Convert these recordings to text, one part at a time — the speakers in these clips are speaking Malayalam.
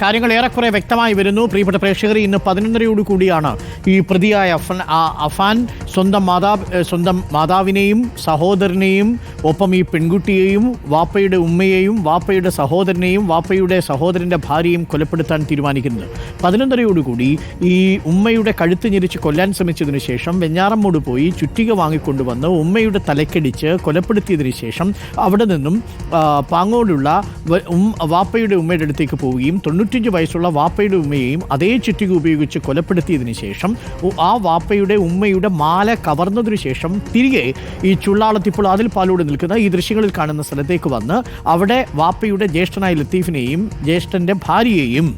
കാര്യങ്ങൾ ഏറെക്കുറെ വ്യക്തമായി വരുന്നു. പ്രിയപ്പെട്ട പ്രേക്ഷകരെ, ഇന്ന് 11:30 കൂടിയാണ് ഈ പ്രതിയായ അഫാൻ സ്വന്തം മാതാവിനെയും സഹോദരനെയും ഒപ്പം ഈ പെൺകുട്ടിയെയും വാപ്പയുടെ ഉമ്മയെയും വാപ്പയുടെ സഹോദരനെയും വാപ്പയുടെ സഹോദരൻ്റെ ഭാര്യയും കൊലപ്പെടുത്താൻ തീരുമാനിക്കുന്നത്. 11:30 കൂടി ഈ ഉമ്മയുടെ കഴുത്ത് ഞെരിച്ച് കൊല്ലാൻ ശ്രമിച്ചതിന് ശേഷം വെഞ്ഞാറമ്മൂട് പോയി ചുറ്റിക വാങ്ങിക്കൊണ്ടുവന്ന് ഉമ്മയുടെ തലക്കടിച്ച് കൊലപ്പെടുത്തിയതിന് ശേഷം അവിടെ നിന്നും പാങ്ങോടുള്ള വാപ്പയുടെ ഉമ്മയുടെ അടുത്തേക്ക് പോവുകയും 95 വയസ്സുള്ള വാപ്പയുടെ ഉമ്മയെയും അതേ ചുറ്റിക ഉപയോഗിച്ച് കൊലപ്പെടുത്തിയതിന് ശേഷം ആ വാപ്പയുടെ ഉമ്മയുടെ മാല കവർന്നതിനു ശേഷം തിരികെ ഈ ചുള്ളാളത്തിപ്പോൾ അതിൽ പാലൂടെ നിൽക്കുന്ന ഈ ദൃശ്യങ്ങളിൽ കാണുന്ന സ്ഥലത്തേക്ക് വന്ന് അവിടെ വാപ്പയുടെ ജ്യേഷ്ഠനായ ലത്തീഫിനെയും ജ്യേഷ്ഠൻ്റെ ഭാര്യയെയും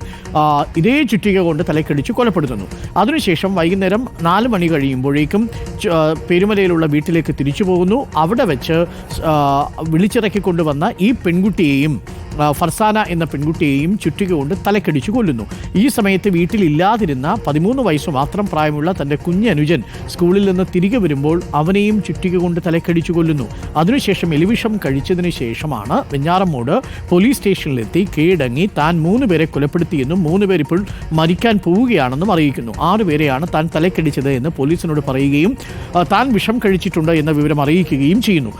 ഇതേ ചുറ്റിക കൊണ്ട് തലക്കടിച്ച് കൊലപ്പെടുത്തുന്നു. അതിനുശേഷം വൈകുന്നേരം 4 മണി കഴിയുമ്പോഴേക്കും പെരുമലയിലുള്ള വീട്ടിലേക്ക് തിരിച്ചു പോകുന്നു. അവിടെ വെച്ച് വിളിച്ചിറക്കിക്കൊണ്ടുവന്ന ഈ പെൺകുട്ടിയെയും ഫർസാന എന്ന പെൺകുട്ടിയെയും ചുറ്റിക കൊണ്ട് തലക്കടിച്ചു കൊല്ലുന്നു. ഈ സമയത്ത് വീട്ടിലില്ലാതിരുന്ന 13 വയസ്സ് മാത്രം പ്രായമുള്ള തൻ്റെ കുഞ്ഞനുജൻ സ്കൂളിൽ നിന്ന് തിരികെ വരുമ്പോൾ അവനെയും ചുറ്റിക കൊണ്ട് തലക്കടിച്ചു കൊല്ലുന്നു. അതിനുശേഷം എലിവിഷം കഴിച്ചതിന് ശേഷമാണ് വെഞ്ഞാറമ്മൂട് പോലീസ് സ്റ്റേഷനിലെത്തി കീഴടങ്ങി താൻ 3 പേരെ കൊലപ്പെടുത്തിയെന്നും 3 പേർ ഇപ്പോൾ മരിക്കാൻ പോവുകയാണെന്നും അറിയിക്കുന്നു. 6 പേരെയാണ് താൻ തലക്കടിച്ചത് എന്ന് പോലീസിനോട് പറയുകയും താൻ വിഷം കഴിച്ചിട്ടുണ്ട് എന്ന വിവരം അറിയിക്കുകയും ചെയ്യുന്നു.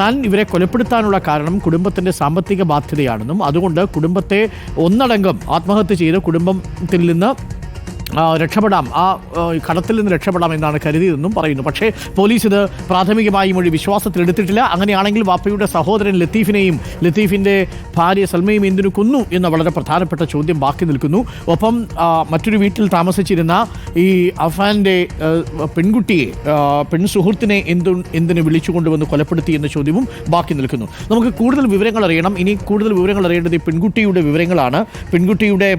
താൻ ഇവരെ കൊലപ്പെടുത്താനുള്ള കാരണം കുടുംബത്തിൻ്റെ സാമ്പത്തിക ബാധ്യതയാണെന്നും അതുകൊണ്ട് കുടുംബത്തെ ഒന്നടങ്കം ആത്മഹത്യ ചെയ്ത് കുടുംബത്തിൽ നിന്ന് രക്ഷപ്പെടാം, ആ കടത്തിൽ നിന്ന് രക്ഷപ്പെടാം എന്നാണ് കരുതിയതെന്നും പറയുന്നു. പക്ഷേ പോലീസ് ഇത് പ്രാഥമികമായി മൊഴി വിശ്വാസത്തിലെടുത്തിട്ടില്ല. അങ്ങനെയാണെങ്കിൽ വാപ്പയുടെ സഹോദരൻ ലത്തീഫിൻ്റെ ഭാര്യ സൽമയും എന്തിനു കൊന്നു എന്ന വളരെ പ്രധാനപ്പെട്ട ചോദ്യം ബാക്കി നിൽക്കുന്നു. ഒപ്പം മറ്റൊരു വീട്ടിൽ താമസിച്ചിരുന്ന ഈ അഫാൻ്റെ പെൺകുട്ടിയെ പെൺസുഹൃത്തിനെ എന്തിനു വിളിച്ചു കൊണ്ടുവന്ന് കൊലപ്പെടുത്തി എന്ന ചോദ്യവും ബാക്കി നിൽക്കുന്നു. നമുക്ക് കൂടുതൽ വിവരങ്ങൾ അറിയണം. ഇനി കൂടുതൽ വിവരങ്ങൾ അറിയേണ്ടത് ഈ പെൺകുട്ടിയുടെ വിവരങ്ങളാണ്. പെൺകുട്ടിയുടെ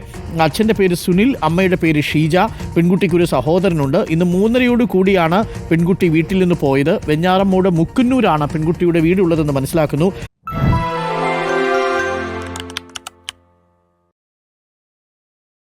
അച്ഛൻ്റെ പേര് സുനിൽ, അമ്മയുടെ പേര് ഷീജ. പെൺകുട്ടിക്കൊരു സഹോദരനുണ്ട്. ഇന്ന് 3:30 കൂടിയാണ് പെൺകുട്ടി വീട്ടിൽ നിന്ന് പോയത്. വെഞ്ഞാറമ്മൂട് മുക്കുന്നൂരാണ് പെൺകുട്ടിയുടെ വീടുള്ളതെന്ന് മനസ്സിലാക്കുന്നു.